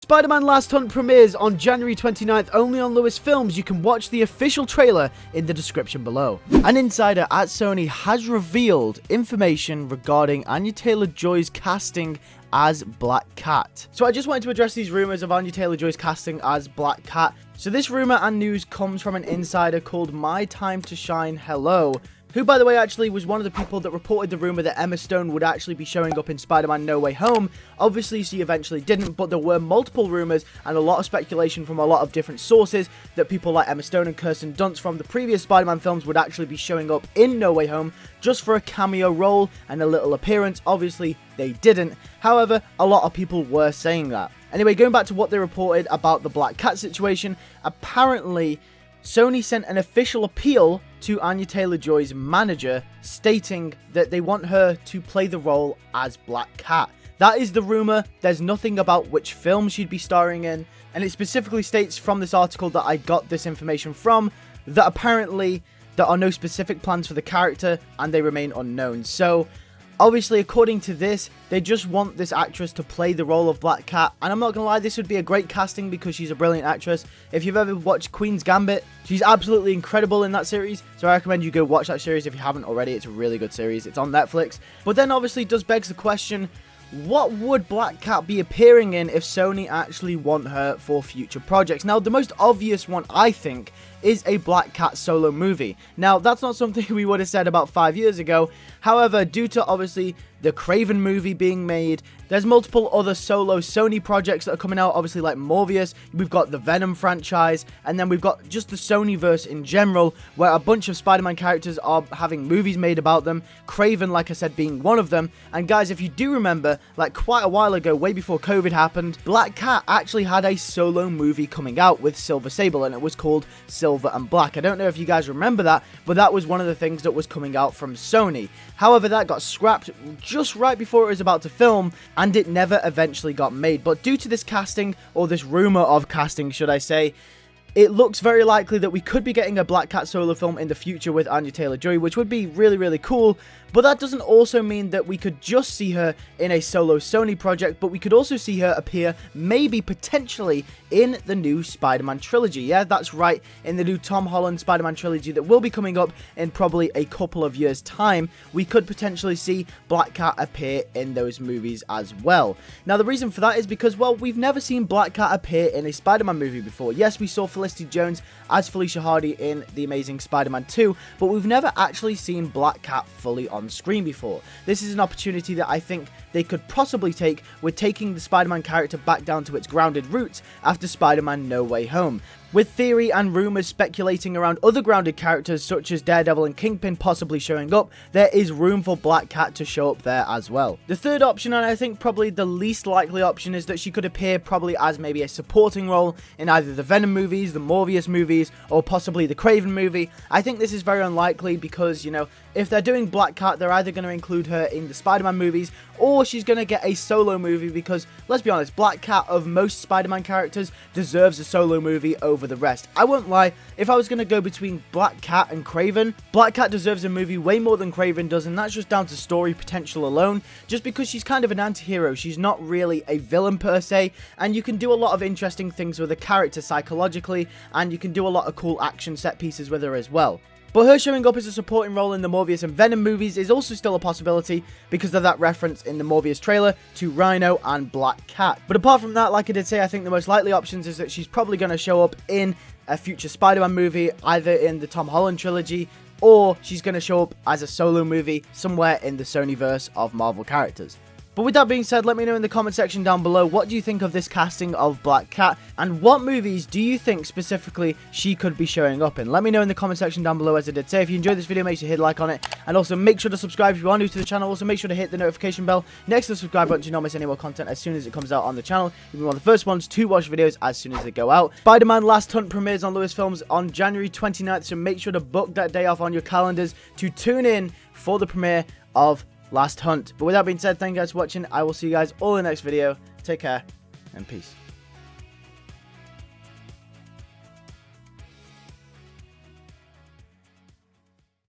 Spider-Man Last Hunt premieres on January 29th only on LewisFilms. You can watch the official trailer in the description below. An insider at Sony has revealed information regarding Anya Taylor-Joy's casting as Black Cat. So I just wanted to address these rumors of Anya Taylor-Joy's casting as Black Cat. So this rumor and news comes from an insider called My Time to Shine Hello, who, by the way, actually was one of the people that reported the rumor that Emma Stone would actually be showing up in Spider-Man No Way Home. Obviously, she eventually didn't, but there were multiple rumors and a lot of speculation from a lot of different sources that people like Emma Stone and Kirsten Dunst from the previous Spider-Man films would actually be showing up in No Way Home just for a cameo role and a little appearance. Obviously, they didn't. However, a lot of people were saying that. Anyway, going back to what they reported about the Black Cat situation, apparently Sony sent an official appeal to Anya Taylor-Joy's manager stating that they want her to play the role as Black Cat. That is the rumor. There's nothing about which film she'd be starring in, and it specifically states from this article that I got this information from that apparently there are no specific plans for the character and they remain unknown. So obviously, according to this, they just want this actress to play the role of Black Cat. And I'm not going to lie, this would be a great casting because she's a brilliant actress. If you've ever watched Queen's Gambit, she's absolutely incredible in that series. So I recommend you go watch that series if you haven't already. It's a really good series. It's on Netflix. But then obviously it does beg the question, what would Black Cat be appearing in if Sony actually want her for future projects? Now, the most obvious one, I think, is a Black Cat solo movie. Now, that's not something we would have said about 5 years ago. However, due to obviously the Craven movie being made, there's multiple other solo Sony projects that are coming out, obviously like Morbius, we've got the Venom franchise, and then we've got just the Sonyverse in general, where a bunch of Spider-Man characters are having movies made about them, Craven, like I said, being one of them. And guys, if you do remember, like quite a while ago, way before COVID happened, Black Cat actually had a solo movie coming out with Silver Sable, and it was called Silver and Black. I don't know if you guys remember that, but that was one of the things that was coming out from Sony. However, that got scrapped just right before it was about to film, and it never eventually got made. But due to this casting, or this rumor of casting, should I say, it looks very likely that we could be getting a Black Cat solo film in the future with Anya Taylor-Joy, which would be really, really cool. But that doesn't also mean that we could just see her in a solo Sony project, but we could also see her appear, maybe, potentially, in the new Spider-Man trilogy. Yeah, that's right, in the new Tom Holland Spider-Man trilogy that will be coming up in probably a couple of years' time, we could potentially see Black Cat appear in those movies as well. Now, the reason for that is because, well, we've never seen Black Cat appear in a Spider-Man movie before. Yes, we saw Felicity Jones as Felicia Hardy in The Amazing Spider-Man 2, but we've never actually seen Black Cat fully on screen before. This is an opportunity that I think they could possibly take with taking the Spider-Man character back down to its grounded roots after Spider-Man No Way Home. With theory and rumors speculating around other grounded characters such as Daredevil and Kingpin possibly showing up, there is room for Black Cat to show up there as well. The third option, and I think probably the least likely option, is that she could appear probably as maybe a supporting role in either the Venom movies, the Morbius movies, or possibly the Craven movie. I think this is very unlikely because, you know, if they're doing Black Cat, they're either going to include her in the Spider-Man movies, or she's going to get a solo movie because, let's be honest, Black Cat of most Spider-Man characters deserves a solo movie over the rest. I won't lie, if I was going to go between Black Cat and Craven, Black Cat deserves a movie way more than Craven does, and that's just down to story potential alone, just because she's kind of an anti-hero. She's not really a villain per se, and you can do a lot of interesting things with a character psychologically, and you can do a lot of cool action set pieces with her as well. But her showing up as a supporting role in the Morbius and Venom movies is also still a possibility because of that reference in the Morbius trailer to Rhino and Black Cat. But apart from that, like I did say, I think the most likely options is that she's probably going to show up in a future Spider-Man movie, either in the Tom Holland trilogy, or she's going to show up as a solo movie somewhere in the Sonyverse of Marvel characters. But with that being said, let me know in the comment section down below, what do you think of this casting of Black Cat, and what movies do you think specifically she could be showing up in? Let me know in the comment section down below, as I did say. If you enjoyed this video, make sure to hit a like on it, and also make sure to subscribe if you are new to the channel. Also, make sure to hit the notification bell next to the subscribe button to not miss any more content as soon as it comes out on the channel. You'll be one of the first ones to watch videos as soon as they go out. Spider-Man Last Hunt premieres on LewisFilms on January 29th, so make sure to book that day off on your calendars to tune in for the premiere of Last Hunt. But with that being said, thank you guys for watching. I will see you guys all in the next video. Take care and peace.